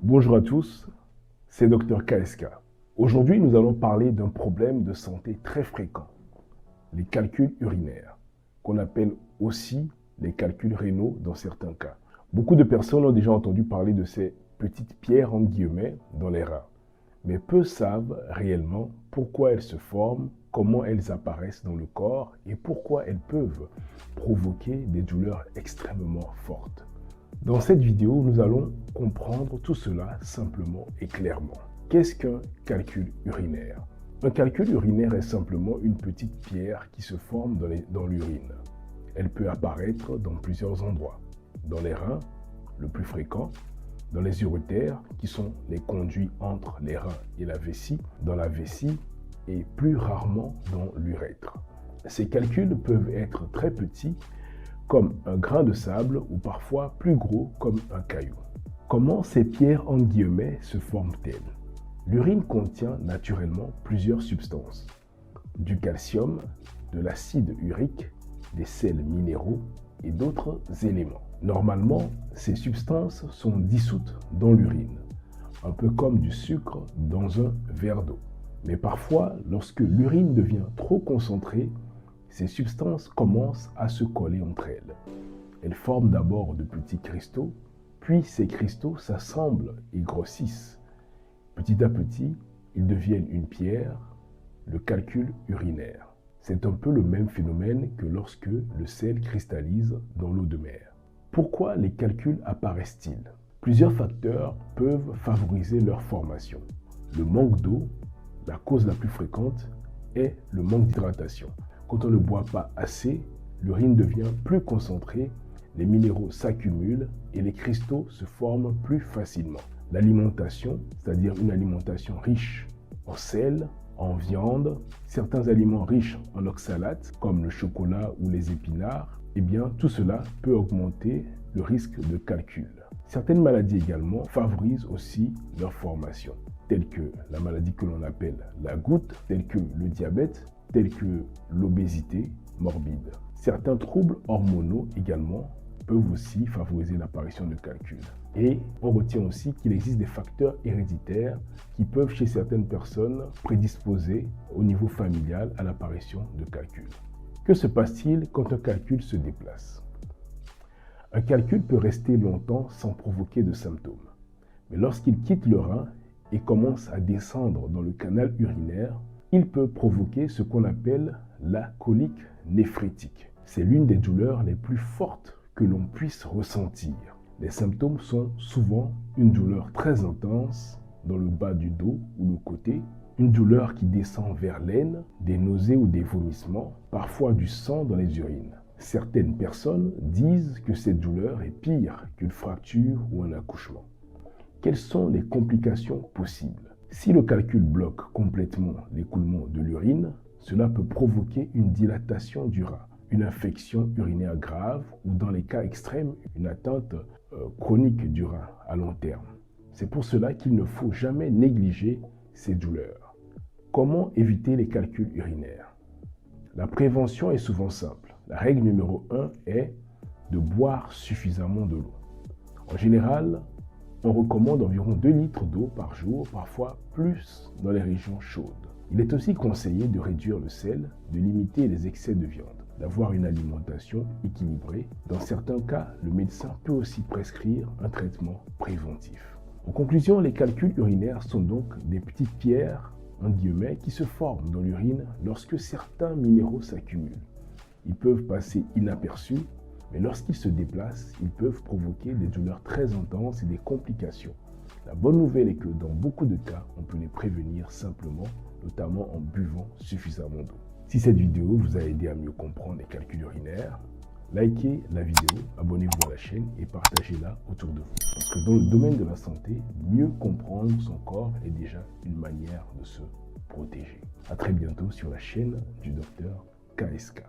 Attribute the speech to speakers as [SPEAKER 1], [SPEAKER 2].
[SPEAKER 1] Bonjour à tous, c'est Dr KSK. Aujourd'hui, nous allons parler d'un problème de santé très fréquent, les calculs urinaires, qu'on appelle aussi les calculs rénaux dans certains cas. Beaucoup de personnes ont déjà entendu parler de ces petites pierres en guillemets dans les reins, mais peu savent réellement pourquoi elles se forment, comment elles apparaissent dans le corps et pourquoi elles peuvent provoquer des douleurs extrêmement fortes. Dans cette vidéo, nous allons comprendre tout cela simplement et clairement. Qu'est-ce qu'un calcul urinaire? Un calcul urinaire est simplement une petite pierre qui se forme dans l'urine. Elle peut apparaître dans plusieurs endroits. Dans les reins, le plus fréquent, dans les urétères, qui sont les conduits entre les reins et la vessie, dans la vessie et plus rarement dans l'urètre. Ces calculs peuvent être très petits, comme un grain de sable ou parfois plus gros comme un caillou. Comment ces pierres en guillemets se forment-elles? L'urine contient naturellement plusieurs substances, du calcium, de l'acide urique, des sels minéraux et d'autres éléments. Normalement, ces substances sont dissoutes dans l'urine, un peu comme du sucre dans un verre d'eau. Mais parfois, lorsque l'urine devient trop concentrée, ces substances commencent à se coller entre elles. Elles forment d'abord de petits cristaux, puis ces cristaux s'assemblent et grossissent. Petit à petit, ils deviennent une pierre, le calcul urinaire. C'est un peu le même phénomène que lorsque le sel cristallise dans l'eau de mer. Pourquoi les calculs apparaissent-ils? Plusieurs facteurs peuvent favoriser leur formation. Le manque d'eau, la cause la plus fréquente, est le manque d'hydratation. Quand on ne boit pas assez, l'urine devient plus concentrée, les minéraux s'accumulent et les cristaux se forment plus facilement. L'alimentation, c'est-à-dire une alimentation riche en sel, en viande, certains aliments riches en oxalates, comme le chocolat ou les épinards, eh bien tout cela peut augmenter le risque de calcul. Certaines maladies également favorisent aussi leur formation, telles que la maladie que l'on appelle la goutte, telle que le diabète, telles que l'obésité morbide. Certains troubles hormonaux également peuvent aussi favoriser l'apparition de calculs. Et on retient aussi qu'il existe des facteurs héréditaires qui peuvent chez certaines personnes prédisposer au niveau familial à l'apparition de calculs. Que se passe-t-il quand un calcul se déplace? Un calcul peut rester longtemps sans provoquer de symptômes. Mais lorsqu'il quitte le rein et commence à descendre dans le canal urinaire, il peut provoquer ce qu'on appelle la colique néphrétique. C'est l'une des douleurs les plus fortes que l'on puisse ressentir. Les symptômes sont souvent une douleur très intense dans le bas du dos ou le côté, une douleur qui descend vers l'aine, des nausées ou des vomissements, parfois du sang dans les urines. Certaines personnes disent que cette douleur est pire qu'une fracture ou un accouchement. Quelles sont les complications possibles? Si le calcul bloque complètement l'écoulement de l'urine, cela peut provoquer une dilatation du rein, une infection urinaire grave ou dans les cas extrêmes, une atteinte chronique du rein à long terme. C'est pour cela qu'il ne faut jamais négliger ces douleurs. Comment éviter les calculs urinaires? La prévention est souvent simple. La règle numéro 1 est de boire suffisamment de l'eau. En général, on recommande environ 2 litres d'eau par jour, parfois plus dans les régions chaudes. Il est aussi conseillé de réduire le sel, de limiter les excès de viande, d'avoir une alimentation équilibrée. Dans certains cas, le médecin peut aussi prescrire un traitement préventif. En conclusion, les calculs urinaires sont donc des petites pierres, en guillemets, qui se forment dans l'urine lorsque certains minéraux s'accumulent. Ils peuvent passer inaperçus, mais lorsqu'ils se déplacent, ils peuvent provoquer des douleurs très intenses et des complications. La bonne nouvelle est que dans beaucoup de cas, on peut les prévenir simplement, notamment en buvant suffisamment d'eau. Si cette vidéo vous a aidé à mieux comprendre les calculs urinaires, likez la vidéo, abonnez-vous à la chaîne et partagez-la autour de vous. Parce que dans le domaine de la santé, mieux comprendre son corps est déjà une manière de se protéger. À très bientôt sur la chaîne du Dr KSK.